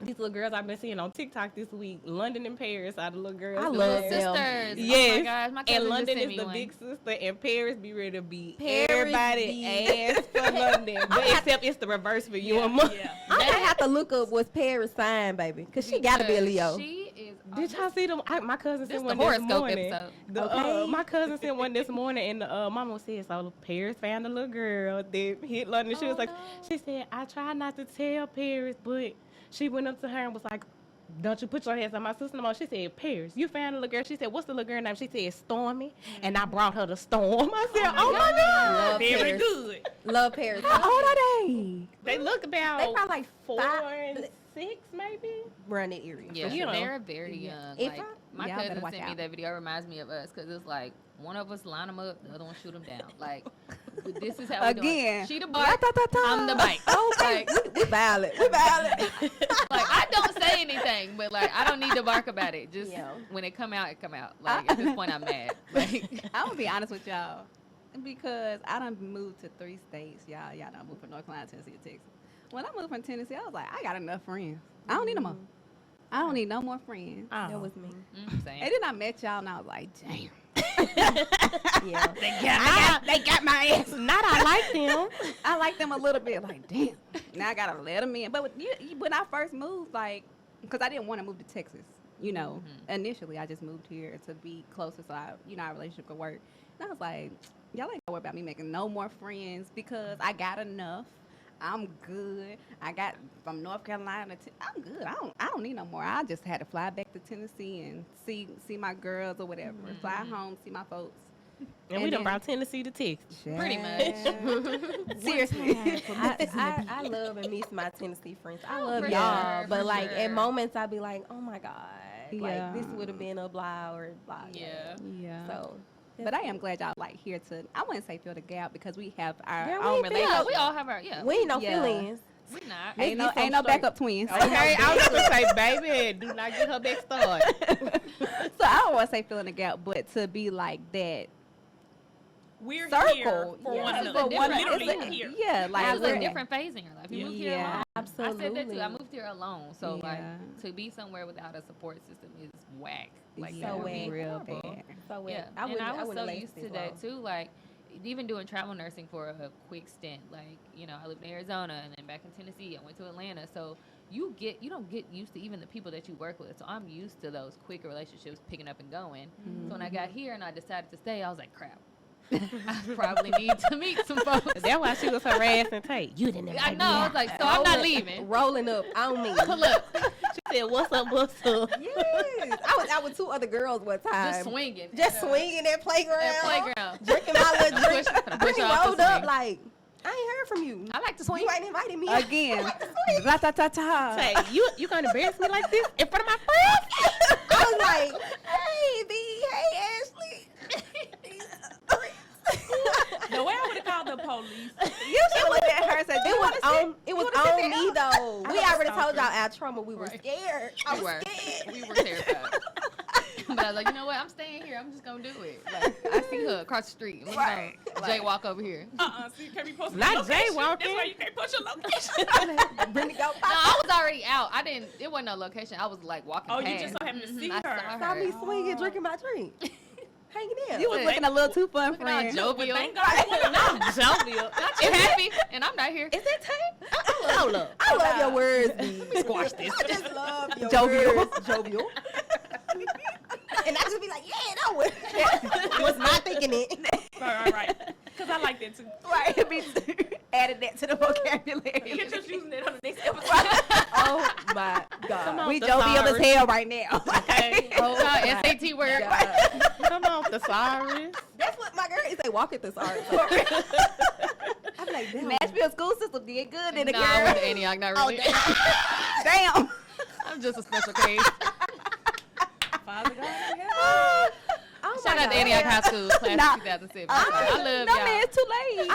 these little girls I've been seeing on TikTok this week. London and Paris are the little girls. I The love little them. Sisters. Oh Yes. my gosh, my cousin And just London sent is me the one. big sister, and Paris be ready to be Paris everybody be- ass for London. But except it's the reverse for you and Mom. Yeah. I'm gonna have to look up what's Paris sign, baby, because she gotta be a Leo. She is. Did y'all see them? My cousin This sent the one this horoscope morning. episode. Okay. My cousin sent one this morning, and the mama said, so Paris found a little girl that hit London. She Oh, was like, no. she said, I tried not to tell Paris, but she went up to her and was like, don't you put your hands on my sister no more. She said, Paris, you found a little girl. She said, what's the little girl name? She said, Stormy. And I brought her to Storm. I said, oh my God. Love Very Paris. good. Love Paris. How old are they? They look about They probably like 4 5 and 6 maybe. around that area. Yeah, you know. they're very young. If Like, I- my Yeah, I better cousin watch sent me out. that video. It reminds me of us because it's like one of us line them up, the other one shoot them down. Like, this is how we doing. Again. She the bark, I'm the bite. Like, We violent. We violent. like, I don't say anything, but like I don't need to bark about it. Just Yeah. when it come out, it come out. Like at this point, I'm mad. Like, I'm gonna be honest with y'all, because I done moved to 3 states. Y'all done moved from North Carolina, Tennessee, to Texas. When I moved from Tennessee, I was like, I got enough friends. I don't need no more. I don't need no more friends. That was me. same. And then I met y'all, and I was like, damn. Yeah. They got my ass. Not I like them. I like them a little bit. Like, damn. Now I gotta let them in. But when I first moved, like, because I didn't want to move to Texas, you know. Initially, I just moved here to be closer, so our relationship could work. And I was like, y'all ain't gonna worry about me making no more friends, because I got enough. I'm good. I got from North Carolina to I'm good. I don't need no more. I just had to fly back to Tennessee and see my girls or whatever. Fly home, see my folks. And we And done then- brought Tennessee to Texas. Pretty much. Seriously. I love and miss my Tennessee friends. I love for y'all, sure, but for like sure. at moments I be like, oh my God, Yeah. like this would have been a blah or blah. Yeah. Yeah. So, But I am glad y'all like here to. I wouldn't say fill the gap, because we have our Girl, we own ain't feel relationship. Yeah, we all have our we ain't no Yeah. feelings. We not. Ain't no Let's get some straight. backup twins. Okay, I was gonna say, baby, do not get her back started. So I don't want to say filling the gap, but to be like that We're here circle for yeah, one It's another. a different- Literally it's a- here. Yeah, It like was we're- a different phase in your life. You moved here Yeah. alone. Absolutely. I said that too. I moved here alone. So Yeah. like to be somewhere without a support system is whack. Like yeah, that would be real horrible. bad. So Yeah, I and wouldn't. I was wouldn't so last used this to that long. too. Like even doing travel nursing for a quick stint. Like I lived in Arizona and then back in Tennessee. I went to Atlanta. So you don't get used to even the people that you work with. So I'm used to those quick relationships picking up and going. So when I got here and I decided to stay, I was like, crap. I probably need to meet some folks. That's why she was harassing Tate. You didn't invite I know. me I out. was like, so I'm not leaving. Rolling up on me. Pull up, She said, what's up, what's up? Yes, I was out with 2 other girls one time. just swinging. Just swinging that playground. That playground. Drinking my little drink. Push Brittany off the rolled up swing. like, I ain't heard from you. I like to swing. You ain't invited me. Again, ra-ta-ta-ta. Say, you gonna embarrass me like this in front of my friends? I was like, hey, B, hey, Ashley. The way I would have called the police. You should look at her and say, It was on sit me though. We was already told stalker. y'all our trauma. We were Right. scared. I We was were. scared. We were terrified. But I was like, you know what? I'm staying here. I'm just gonna do it. Like I see her across the street. Let's Right. go. Jay walk over here. So you can't be posting Not your location. jaywalking. That's why you can't post your location. Brittany go No, I was already out. I didn't. It wasn't no location. I was like walking Oh, past. you just so happened to see I her. saw Saw me her. swinging, drinking my drink, hanging out. You was looking a little too fun, Looking all friend. jovial. Thank God I wasn't I'm jovial. Not too happy, and I'm not here. Is that Tate? Hold up. I love your words, B. Squash this. I just love your Jovial. words. Jovial. And I just be like, yeah, that was. Was not thinking it. Right. Because I like that too. Right, be added that to the vocabulary. You're just using it on the next episode. We jovial as hell right now. Okay. Oh, SAT work. Come on, thesaurus. That's what my girl is. They walk at this art. I'm like, damn. Nashville school system did good in the Nah, I went to girl. Antioch, not Oh, really. damn. I'm just a special case. Father God, Oh Shout my out to God. Antioch High School, class Nah. of 2007. I love No, y'all. man, it's too late.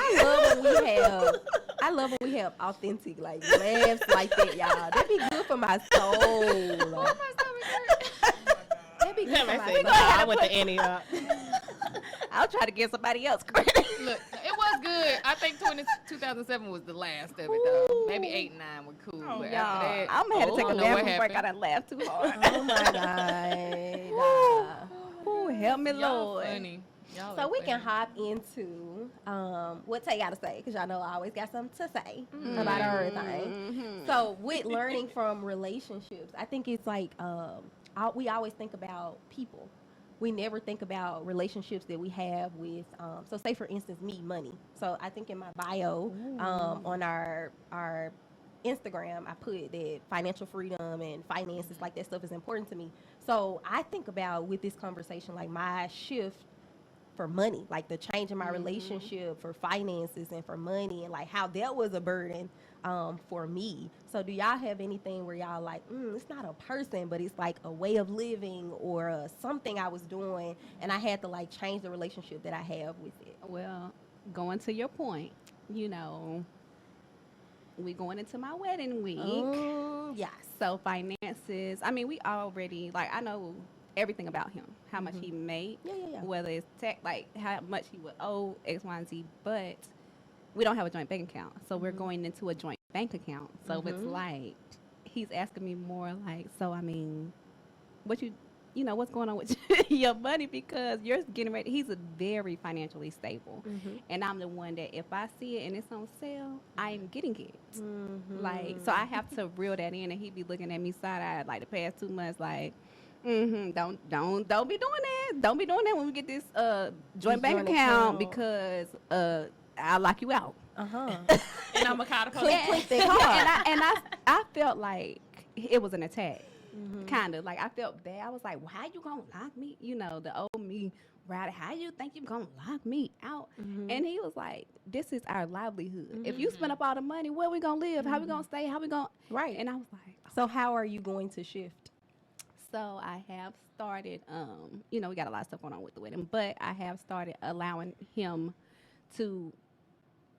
I love when we have authentic like laughs like that, y'all. That'd be good for my soul. That'd be good for my soul. I went to Antioch. I'll try to give somebody else credit. Look, it was good. I think 2007 was the last of it, though. Maybe 8 and 9 were cool. Oh, but Y'all, after that, I'm gonna have to take I a don't know what bathroom break. I happened. done laughed too hard. Oh my God. Ooh, help me, Y'all Lord. funny. Y'all So are we can funny. hop into what Tay got to say, because y'all know I always got something to say about everything. So with learning from relationships, I think it's like we always think about people. We never think about relationships that we have with, so say for instance, me, money. So I think in my bio on our Instagram, I put that financial freedom and finances, like that stuff is important to me. So I think about with this conversation, like my shift for money, like the change in my relationship for finances and for money, and like how that was a burden for me. So do y'all have anything where y'all like, it's not a person, but it's like a way of living or something I was doing, and I had to like change the relationship that I have with it? Well, going to your point, you know, we going into my wedding week. Yes. So finances, I mean, we already, like, I know everything about him, how much he made, Yeah. whether it's tech, like how much he would owe, X, Y, and Z, but we don't have a joint bank account. So we're going into a joint bank account. So it's like, he's asking me more like, so I mean, what you know, what's going on with your money, because you're getting ready. He's a very financially stable. And I'm the one that if I see it and it's on sale, I'm getting it. Like, so I have to reel that in, and he'd be looking at me side-eyed like the past 2 months, like, don't be doing that. Don't be doing that when we get this joint bank joint account, account. because I'll lock you out. and I'm a kind of person. Click that hard. and I felt like it was an attack. Kind of like I felt bad. I was like, "Why you gonna lock me?" You know, the old me, right? How you think you gonna lock me out? And he was like, "This is our livelihood. If you spend up all the money, where we gonna live? How we gonna stay? How we gonna?" Right. And I was like, So how are you going to shift? so I have started. You know, we got a lot of stuff going on with the wedding, but I have started allowing him to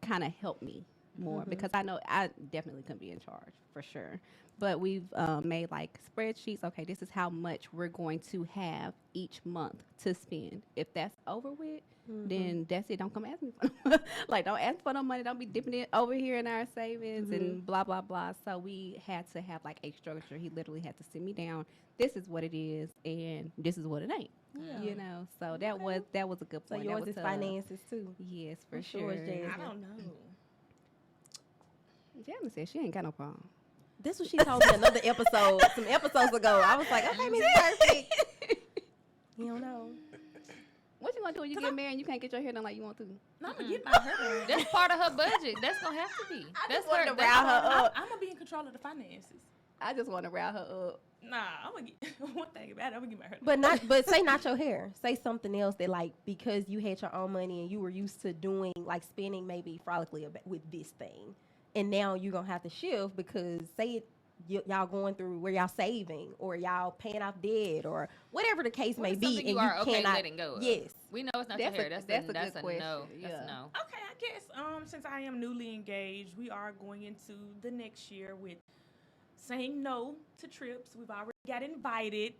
kind of help me more, because I know I definitely couldn't be in charge for sure. But we've made like spreadsheets. Okay, this is how much we're going to have each month to spend. If that's over with, then that's it. Don't come ask me for like, don't ask for no money. Don't be dipping it over here in our savings and blah, blah, blah. So we had to have like a structure. He literally had to sit me down. This is what it is, and this is what it ain't. You know, so that was a good So point. yours That is was finances too. Yes, for What's sure. yours, Jasmine? I don't know. Jasmine said she ain't got no problem. This was she told me another episode, some episodes ago. I was like, okay, Miss Perfect. You don't know. What you gonna do when you get married and you can't get your hair done like you want to? No, I'm gonna get my hair done. That's part of her budget. That's gonna have to be. That's wanted her. to That's round her her. up. I'm gonna be in control of the finances. I just want to round her up. Nah, I'm gonna get one thing about it. I'm gonna get my hair done. But say not your hair. Say something else that like, because you had your own money and you were used to doing like spending maybe frolically with this thing, and now you're gonna have to shift because say it. Y'all going through where y'all saving or y'all paying off debt or whatever the case What may is be, something and you are okay cannot letting go of? Yes. We know it's not your That's a- hair. That's that's a a that's good a question. no. That's Yeah. a no. Okay, I guess since I am newly engaged, we are going into the next year with saying no to trips. We've already got invited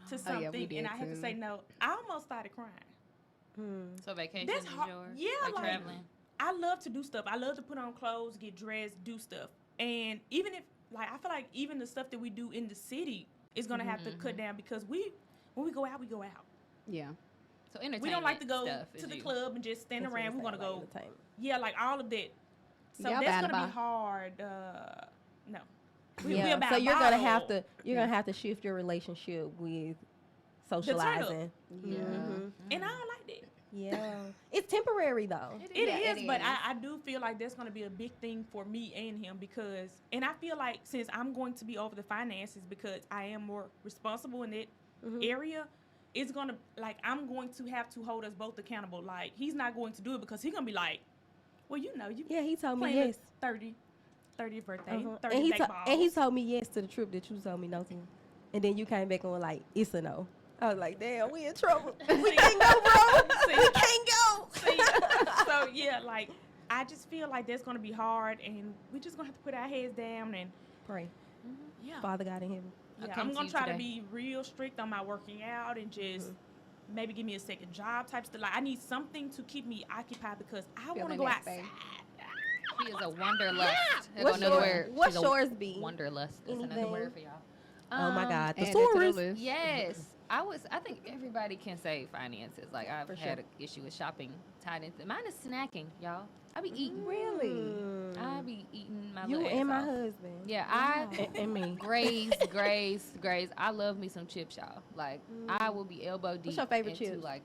to Oh, something, yeah, we did and I had to too. say no. I almost started crying. So vacation That's is hard. yours. Yeah, like like- traveling. I love to do stuff. I love to put on clothes, get dressed, do stuff. And even if, like, I feel like even the stuff that we do in the city is going to have to cut down because when we go out, we go out. Yeah. So entertainment. We don't like to go stuff is to the you. club and just stand That's what around. I'm We want to saying, go, like entertainment. yeah, like all of that. So Y'all that's buying going a to be bottle. hard. No. We Yeah. about So you're gonna bottle. have to gonna have to shift your relationship with socializing. Yeah. And I don't like that. Yeah. It's temporary though. It Yeah, is, it but is. I do feel like that's going to be a big thing for me and him because, and I feel like since I'm going to be over the finances because I am more responsible in that area, it's going to, like, I'm going to have to hold us both accountable. Like, he's not going to do it because he's going to be like, well, you know, you Yeah, he told me playing yes. the 30th birthday, Uh-huh. 30 And he back and he balls. told me yes to the trip that you told me no to. And then you came back and was like, it's a no. I was like, damn, we in trouble. We can't go, bro. See? We can't go. See? So, yeah, like, I just feel like that's going to be hard, and we just going to have to put our heads down and, Pray. yeah. Father God in heaven. I Yeah, come I'm to gonna you try to today. be real strict on my working out and just maybe give me a second job type stuff. Like I need something to keep me occupied because I want to Feeling go that outside. space. She is a wanderlust. There What's go another yours? word. What's She's a yours be? Wanderlust. That's another Anything? word for y'all. Oh my God. Add it to the Thesaurus. list. Yes, I think everybody can say finances. Like I've For had sure. an issue with shopping tied into. Mine is snacking, y'all. I be eating. Really? I be eating my You little and my ass off. husband. Yeah, Wow. And me. Graze. I love me some chips, y'all. Like I will be elbow deep What's your favorite into chips? like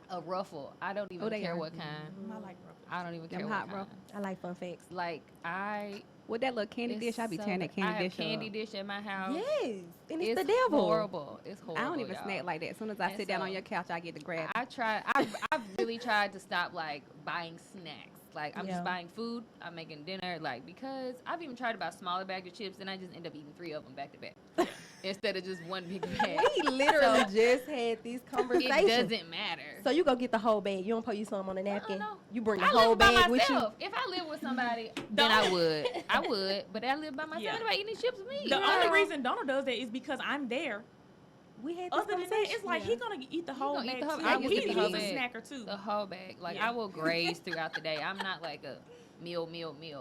a ruffle. I don't even Oh, they care are. what kind. I like ruffles. I don't even Them care hot what kind. ruffles. I like fun facts. Like I With that little candy it's dish, I be so tearing that good. candy I have dish candy up. dish at my house. Yes. And it's, It's the devil. horrible. It's horrible. I don't even y'all. snack like that. As soon as I And sit down on so, your couch, I get to grab. I've really tried to stop like buying snacks. Like I'm Yeah. just buying food. I'm making dinner. Like because I've even tried to buy smaller bags of chips, and I just end up eating 3 of them back to back instead of just one big bag. We literally So, just had this conversation. It doesn't matter. So you go get the whole bag. You don't put you some on a napkin. no. You bring the I whole live by bag with you. myself. If I live with somebody, then I would. But I live by myself. Yeah. Anybody eating these chips with me? The Girl. only reason Donald does that is because I'm there. We had this Other than that, conversation. it's like he gonna eat the whole gonna bag eat the whole- too. I will He's eat the whole a bag. snacker too. The whole bag. Like Yeah. I will graze throughout the day. I'm not like a meal.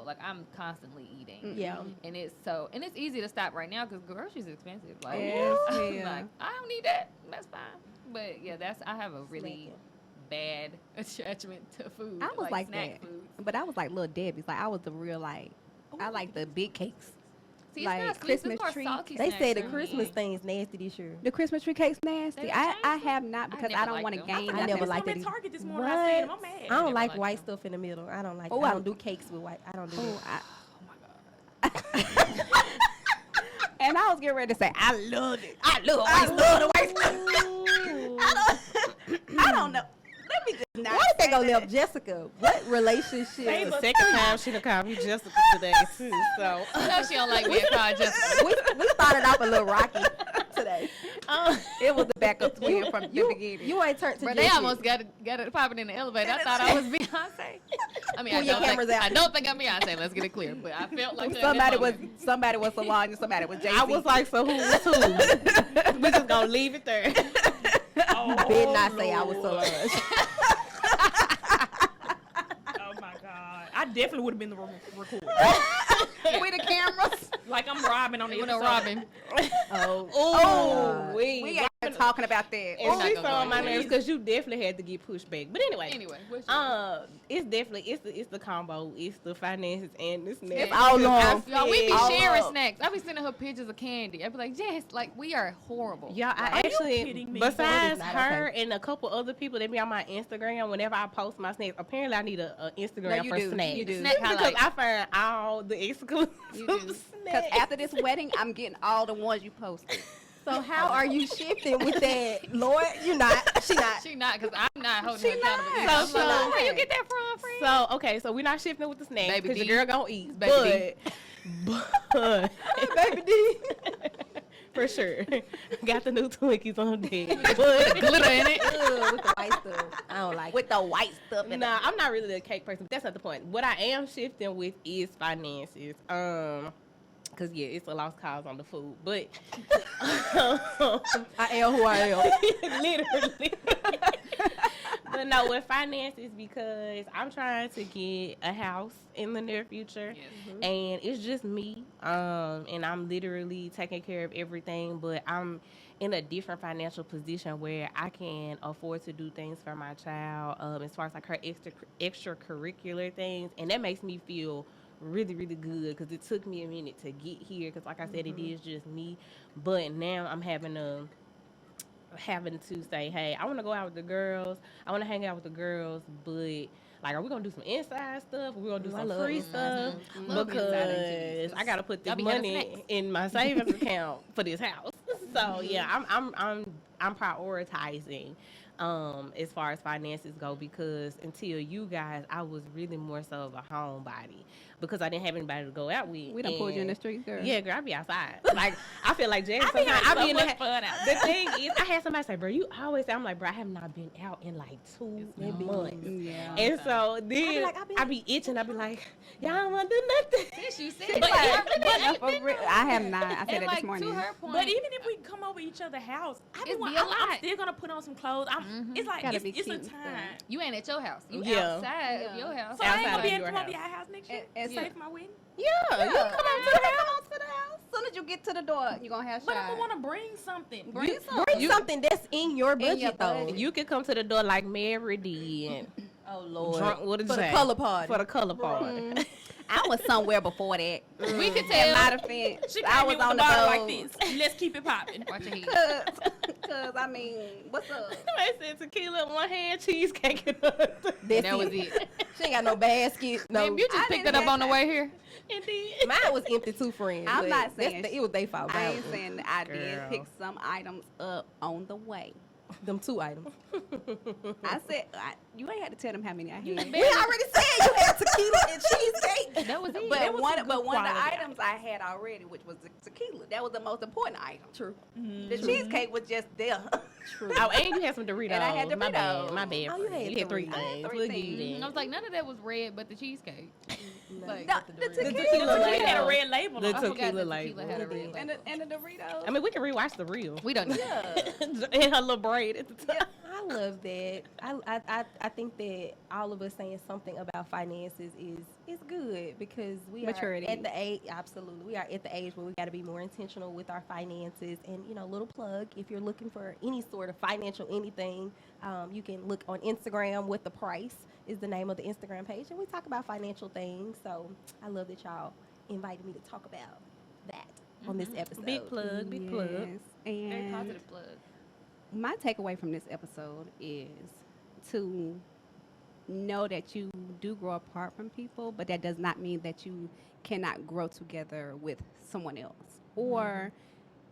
Like I'm constantly eating. Yeah. And it's easy to stop right now because groceries are expensive. Like, Yes, I'm yeah. like, I don't need that. That's fine. But yeah, I have a really bad attachment to food. I was like snack that. foods. But I was like little Debbie's. Like I was the real like. I like the big cakes. See, like it's not sweet, Christmas it's more treats. salty They snacks say the for Christmas me. thing's nasty this year. The Christmas tree cake's nasty. They I changed have them. not I because never I don't liked want to them. gain I nothing. never Some liked at it. Target this morning. I seen them. I'm mad. I don't never like liked white them. stuff in the middle. I don't like. Oh, I I- don't do cakes with white. I don't do Oh, that. and I was getting ready to say I love it. I love the white stuff. I don't know. Let me just not. Why did they say go that. left Jessica? What relationship? Save The us. second time she done called me Jessica today too. So No, she don't like me. I call Jessica. we started off a little rocky today. It was the backup twin from the beginning. You ain't turned to But they Jessie. almost got it popping in the elevator. I thought I was Beyonce. I mean, Pull your cameras out. I don't think I'm Beyonce. Let's get it clear. But I felt like her in somebody that was moment. Solange and somebody was Jay. I was like, so who was who? We just gonna leave it there. Oh, Did not say I was Lord. Solange. Oh my God. I definitely would have been the recorder. with the cameras. Like I'm Robin on the You know, episode. Robin. Oh, Oh, We ain't even talking about that. And We're she not gonna saw go my into names it. because you definitely had to get pushed back. But anyway, What's your it's definitely it's the combo, it's the finances and the snacks. It's all Because on. I Y'all, we be feel- sharing up. snacks. I be sending her pictures of candy. I be like, Jess, like we are horrible. Yeah, I Are you actually, kidding me? besides That is not her okay. and a couple other people that be on my Instagram, whenever I post my snacks, apparently I need a Instagram you for do. snacks. You do. Snack because highlights. I find all the exclusive You do. Because snacks. after this wedding, I'm getting all the ones you posted. so how are you shifting with that, Lord? You're not. She not. She not, because I'm not holding She her accountable. not. I'm So like, she where you not. get that from, friend? So okay, so we're not shifting with the snacks Baby because D. your girl gonna eat, Baby but Baby D. for sure, got the new Twinkies on deck. But glitter in it. Ugh, with the white stuff. I don't like With the white stuff. In nah, I'm not really a cake person. But that's not the point. What I am shifting with is finances. Cause yeah, it's a lost cause on the food, but I am who I am. literally. But no, with finances because I'm trying to get a house in the near future, Yes. and it's just me. And I'm literally taking care of everything, but I'm in a different financial position where I can afford to do things for my child, as far as like her extracurricular things, and that makes me feel really good because it took me a minute to get here because like I said, it is just me, but now I'm having having to say, hey, I want to go out with the girls. I want to hang out with the girls, but like, are we gonna do some inside stuff? Or we gonna do I some love free inside stuff? I love inside activities, Because I gotta put this y'all be having money snacks. in my savings account for this house. So yeah, I'm prioritizing as far as finances go, because until you guys, I was really more so of a homebody because I didn't have anybody to go out with. We done pulled you in the and- streets, girl. Yeah, girl, I be outside. Like, I feel like Jazz sometimes. having I so be in the much fun out The thing is, I had somebody say, bro, you always say, I'm like, bro, I have not been out in like 2 months. Yeah. And so then like, I be itching. I be like, y'all don't want to do nothing. Since you said But that, For real, I have not. I said and that like this morning. to her point, But even if we come over each other's house, It'd be a I'm lot. still gonna put on some clothes. It's like Gotta it's, be it's a cute and time. stuff. you ain't at your house. You Yeah. outside Yeah. of your house. So I ain't Outside gonna be of able your to come over to house. your house next year. And Safe yeah. for my wedding. Yeah, you come out to the house. As soon as you get to the door, you're gonna have But I'm shot. gonna want to bring something. Bring some. Bring something that's in your budget, your though. budget. You can come to the door like Mary did. Oh Lord. Drunk with a For the J. color party. For the color party. I was somewhere before that. We can In tell. my defense, She I came was in with on the the bottle road. like this. Let's keep it popping. Watch your head. Cause I mean, what's up? I said tequila in one hand, cheesecake in the other. That's That was it. She ain't got no basket. No. Babe, you just I picked didn't it up have on the way here. And then Mine was empty too, friends. I'm but not that's saying it was their fault. I That ain't was saying that I did Girl. pick some items up on the way. them 2 items. I said you ain't had to tell them how many I had. We already said you had tequila and cheesecake. That was it. But That was one some of good the quality items I had already, which was the tequila, that was the most important item. True. The cheesecake was just there. True. oh, and you had some Doritos. And I had My bad. Doritos. My bad. Oh, you friend. had You had 3 three. I had things. 3 We'll things. give you I that. was like, none of that was red, but the cheesecake. Like, No, the the Doritos. tequila tequila It had a label. red label The on it. I forgot tequila the label. tequila had a It red did. label. And the Doritos. I mean, we can rewatch the reel. We don't. yeah. And her little braid at the top. I love that. I think that all of us saying something about finances is good because we Maturity. are at the age. Absolutely, we are at the age where we got to be more intentional with our finances. And little plug, if you're looking for any sort of financial anything, you can look on Instagram. With the Price is the name of the Instagram page, and we talk about financial things. So I love that y'all invited me to talk about that on this episode. Big plug, big plug. Yes. Very And positive plug. my takeaway from this episode is to know that you do grow apart from people, but that does not mean that you cannot grow together with someone else. Or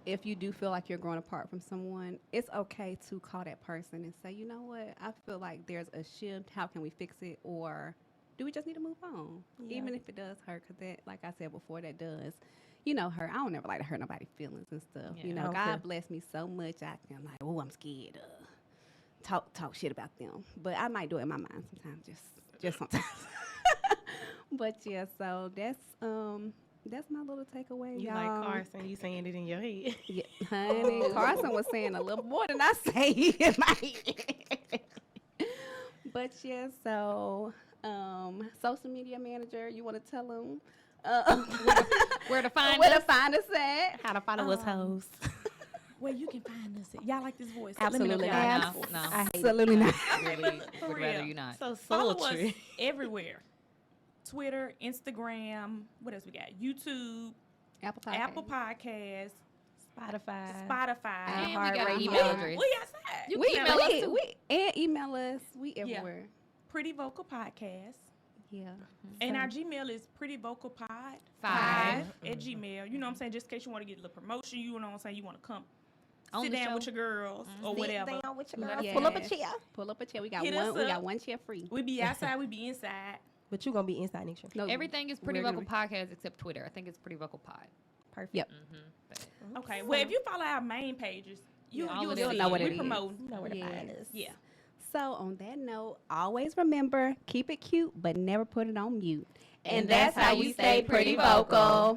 if you do feel like you're growing apart from someone, it's okay to call that person and say, you know what, I feel like there's a shift. How can we fix it? Or do we just need to move on? Yeah. Even if it does hurt, because that, like I said before, that does, hurt. I don't never like to hurt nobody's feelings and stuff. Yeah. I don't God care. bless me so much. I can like, oh, I'm scared. Talk shit about them, but I might do it in my mind sometimes, just sometimes. But yeah, so that's my little takeaway. You y'all. like Carson, you saying it in your head. Yeah, honey, Carson was saying a little more than I say in my head. But yeah, so social media manager, you want to tell them Where to find where to us? find us at? How to follow us hoes. Where you can find us. Y'all like this voice? Absolutely Let me know if y'all not. like No, this. no. I hate it. Absolutely not. Really For would rather real. you not. So Follow us sultry. everywhere. Twitter, Instagram. What else we got? YouTube, Apple Podcast. Apple Podcasts, Spotify. Spotify. And we got an iHeartRadio. email address. We outside. You We can email us we, too. we and email us. We everywhere. Pretty Vocal Podcast. Yeah. And our Gmail is prettyvocalpod5 5. at Gmail. You know what I'm saying? Just in case you want to get a little promotion, you know what I'm saying? You want to come On sit the down show. with your girls or Sit whatever. down with your We girls. gotta- Pull up a Yes. chair. Pull up a chair. We got Hit one. us We got up. one chair free. We be outside, we be inside. But you gonna be inside next year. No, Everything is Pretty we're Vocal gonna Podcast except Twitter. I think it's Pretty Vocal Pod. Perfect. Yep. Okay. Well, if you follow our main pages, Yeah, all you'll of see them. know what we it is. promote. You know where to find Yes. us. Yeah. So on that note, always remember, keep it cute, but never put it on mute. And that's how you stay pretty vocal.